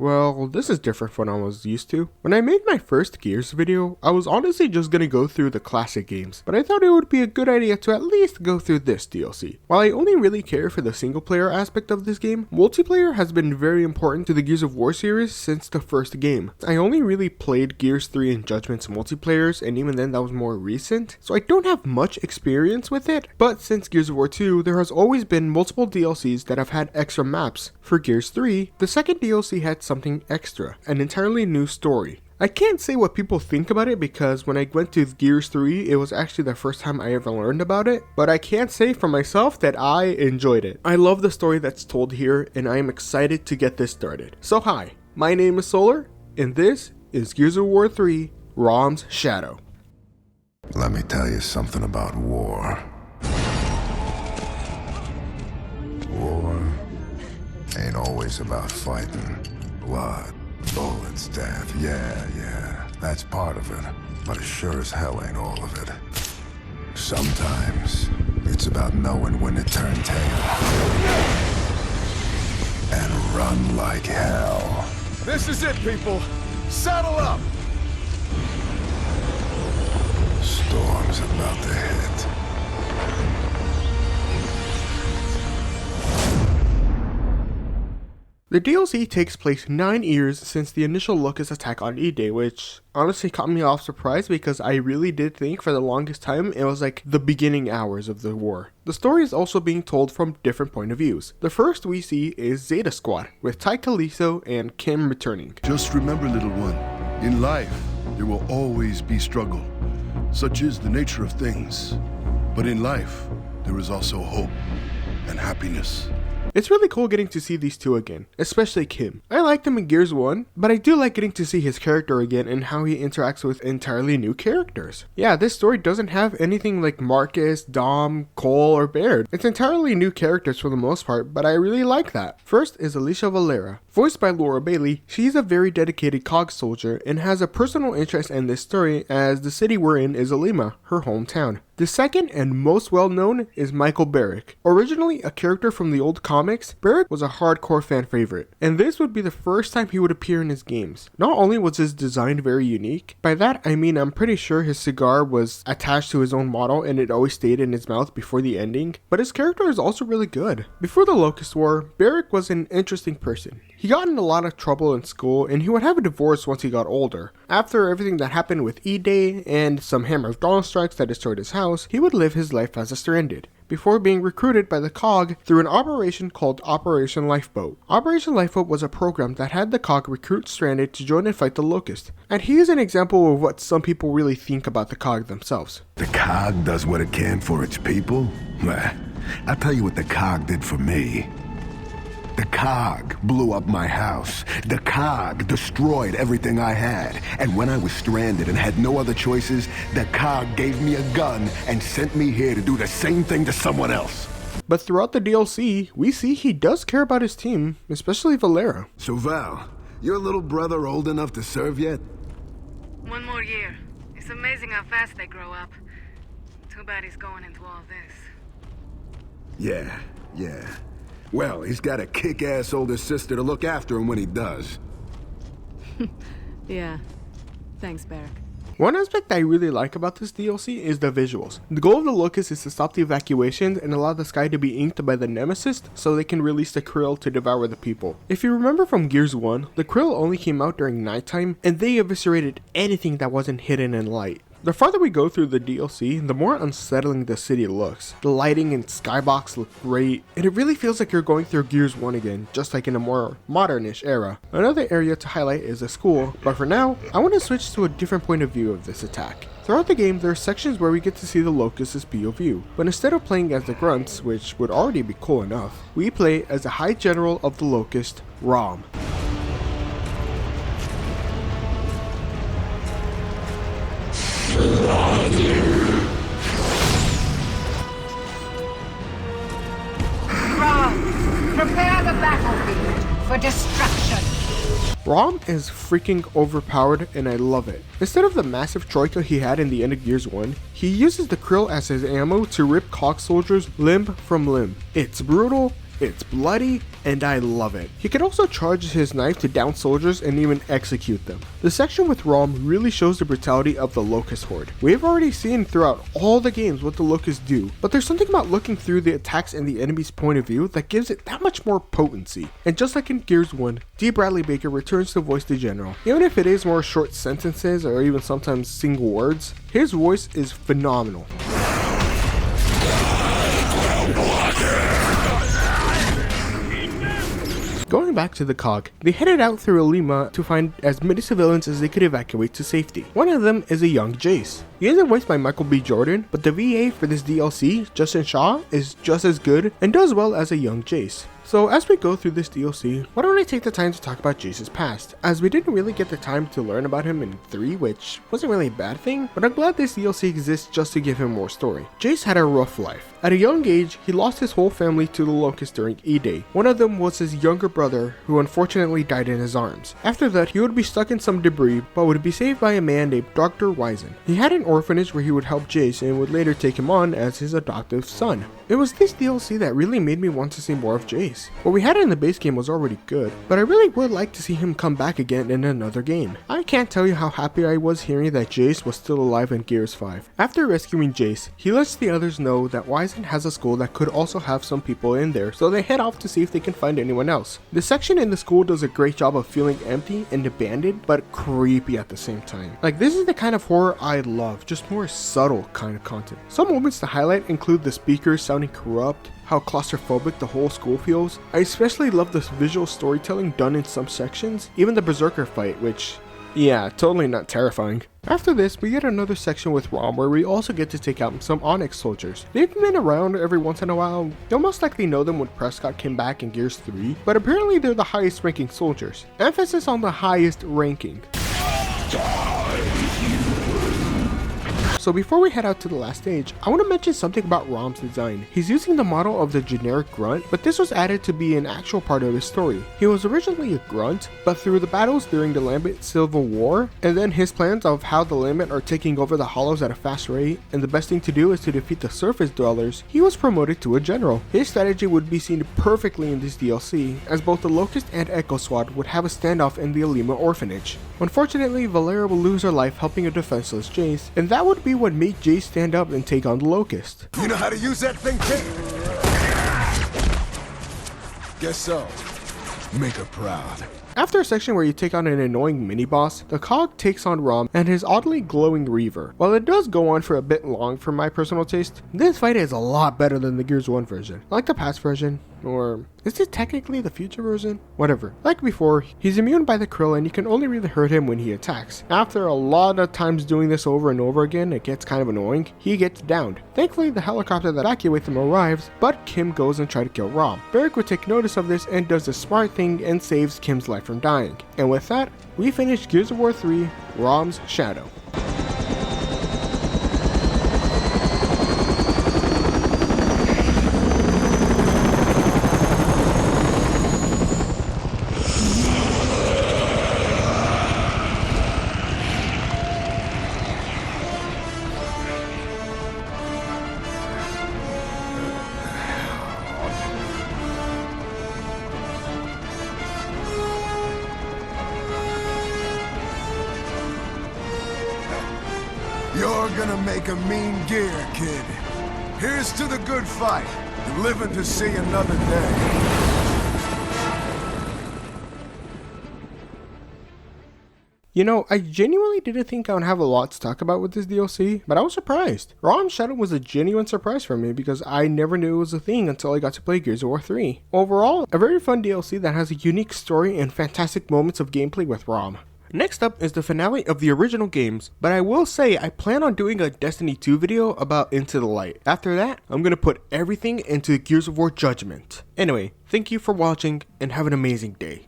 Well, this is different from what I was used to. When I made my first Gears video, I was honestly just gonna go through the classic games, but I thought it would be a good idea to at least go through this DLC. While I only really care for the single player aspect of this game, multiplayer has been very important to the Gears of War series since the first game. I only really played Gears 3 and Judgment's multiplayers, and even then that was more recent, so I don't have much experience with it, but since Gears of War 2, there has always been multiple DLCs that have had extra maps. For Gears 3, the second DLC had something extra, an entirely new story. I can't say what people think about it because when I went to Gears 3, it was actually the first time I ever learned about it, but I can't say for myself that I enjoyed it. I love the story that's told here, and I am excited to get this started. So hi, my name is Solar, and this is Gears of War 3, RAAM's Shadow. Let me tell you something about war. War ain't always about fighting. Blood, bullets, death, yeah, that's part of it. But it sure as hell ain't all of it. Sometimes, it's about knowing when to turn tail. And run like hell. This is it, people! Saddle up! Storm's about to hit. The DLC takes place 9 years since the initial Locust attack on E-Day, which honestly caught me off surprise because I really did think for the longest time it was like the beginning hours of the war. The story is also being told from different point of views. The first we see is Zeta Squad, with Ty Calisto and Kim returning. Just remember, little one, in life there will always be struggle. Such is the nature of things. But in life, there is also hope and happiness. It's really cool getting to see these two again, especially Kim. I liked him in Gears 1, but I do like getting to see his character again and how he interacts with entirely new characters. Yeah, this story doesn't have anything like Marcus, Dom, Cole, or Baird. It's entirely new characters for the most part, but I really like that. First is Alicia Valera. Voiced by Laura Bailey, she's a very dedicated COG soldier and has a personal interest in this story as the city we're in is Alima, her hometown. The second and most well known is Michael Barrick. Originally a character from the old comics, Barrick was a hardcore fan favorite, and this would be the first time he would appear in his games. Not only was his design very unique, by that I mean I'm pretty sure his cigar was attached to his own model and it always stayed in his mouth before the ending, but his character is also really good. Before the Locust War, Barrick was an interesting person. He got in a lot of trouble in school and he would have a divorce once he got older. After everything that happened with E-Day and some Hammer of Dawn strikes that destroyed his house, he would live his life as a stranded, before being recruited by the COG through an operation called Operation Lifeboat. Operation Lifeboat was a program that had the COG recruit stranded to join and fight the Locust, and he is an example of what some people really think about the COG themselves. The COG does what it can for its people? Well, I'll tell you what the COG did for me. The COG blew up my house. The COG destroyed everything I had. And when I was stranded and had no other choices, the COG gave me a gun and sent me here to do the same thing to someone else. But throughout the DLC, we see he does care about his team, especially Valera. So Val, your little brother old enough to serve yet? 1 more year. It's amazing how fast they grow up. Too bad he's going into all this. Yeah. Well, he's got a kick-ass older sister to look after him when he does. Yeah. Thanks, Barrick. One aspect I really like about this DLC is the visuals. The goal of the Locust is to stop the evacuations and allow the sky to be inked by the Nemesis so they can release the Krill to devour the people. If you remember from Gears 1, the Krill only came out during nighttime and they eviscerated anything that wasn't hidden in light. The farther we go through the DLC, the more unsettling the city looks. The lighting and skybox look great, and it really feels like you're going through Gears 1 again, just like in a more modernish era. Another area to highlight is the school, but for now, I want to switch to a different point of view of this attack. Throughout the game, there are sections where we get to see the Locust's POV, but instead of playing as the Grunts, which would already be cool enough, we play as the High General of the Locust, RAAM. Prepare the battlefield for destruction. RAAM is freaking overpowered and I love it. Instead of the massive troika he had in the end of Gears 1, he uses the Krill as his ammo to rip COG soldiers limb from limb. It's brutal, It's bloody, and I love it. He can also charge his knife to down soldiers and even execute them. The section with RAAM really shows the brutality of the Locust Horde. We've already seen throughout all the games what the Locusts do, but there's something about looking through the attacks in the enemy's point of view that gives it that much more potency. And just like in Gears 1, D. Bradley Baker returns to voice the General. Even if it is more short sentences or even sometimes single words, his voice is phenomenal. Going back to the COG, they headed out through Lima to find as many civilians as they could evacuate to safety. One of them is a young Jace. He isn't voiced by Michael B. Jordan, but the VA for this DLC, Justin Shaw, is just as good and does well as a young Jace. So as we go through this DLC, why don't I take the time to talk about Jace's past, as we didn't really get the time to learn about him in 3, which wasn't really a bad thing, but I'm glad this DLC exists just to give him more story. Jace had a rough life. At a young age, he lost his whole family to the Locust during E-Day. One of them was his younger brother, who unfortunately died in his arms. After that, he would be stuck in some debris, but would be saved by a man named Dr. Wisen. He had an orphanage where he would help Jace and would later take him on as his adoptive son. It was this DLC that really made me want to see more of Jace. What we had in the base game was already good, but I really would like to see him come back again in another game. I can't tell you how happy I was hearing that Jace was still alive in Gears 5. After rescuing Jace, he lets the others know that Wisen has a school that could also have some people in there, so they head off to see if they can find anyone else. The section in the school does a great job of feeling empty and abandoned, but creepy at the same time. Like, this is the kind of horror I love, just more subtle kind of content. Some moments to highlight include the speakers sounding corrupt, how claustrophobic the whole school feels. I especially love the visual storytelling done in some sections, even the Berserker fight, which, yeah, totally not terrifying. After this, we get another section with RAAM where we also get to take out some Onyx soldiers. They've been around every once in a while. You'll most likely know them when Prescott came back in Gears 3, but apparently they're the highest ranking soldiers. Emphasis on the highest ranking. So before we head out to the last stage, I want to mention something about RAAM's design. He's using the model of the generic grunt, but this was added to be an actual part of his story. He was originally a grunt, but through the battles during the Lambent Civil War, and then his plans of how the Lambent are taking over the Hollows at a fast rate, and the best thing to do is to defeat the surface dwellers, he was promoted to a general. His strategy would be seen perfectly in this DLC, as both the Locust and Echo Squad would have a standoff in the Alima orphanage. Unfortunately, Valera will lose her life helping a defenseless Jace, and that would be what made Jace stand up and take on the Locust. You know how to use that thing, kid? Guess so. Make her proud. After a section where you take on an annoying mini-boss, the COG takes on RAAM and his oddly glowing Reaver. While it does go on for a bit long for my personal taste, this fight is a lot better than the Gears 1 version. Like the past version, or is it technically the future version? Whatever. Like before, he's immune by the krill and you can only really hurt him when he attacks. After a lot of times doing this over and over again, it gets kind of annoying. He gets downed. Thankfully, the helicopter that evacuates him arrives, but Kim goes and tries to kill RAAM. Barrick would take notice of this and does the smart thing and saves Kim's life from dying. And with that, we finish Gears of War 3, RAAM's Shadow. You're gonna make a mean gear, kid. Here's to the good fight, and living to see another day. You know, I genuinely didn't think I would have a lot to talk about with this DLC, but I was surprised. RAAM Shadow was a genuine surprise for me because I never knew it was a thing until I got to play Gears of War 3. Overall, a very fun DLC that has a unique story and fantastic moments of gameplay with RAAM. Next up is the finale of the original games, but I will say I plan on doing a Destiny 2 video about Into the Light. After that, I'm gonna put everything into Gears of War Judgment. Anyway, thank you for watching and have an amazing day.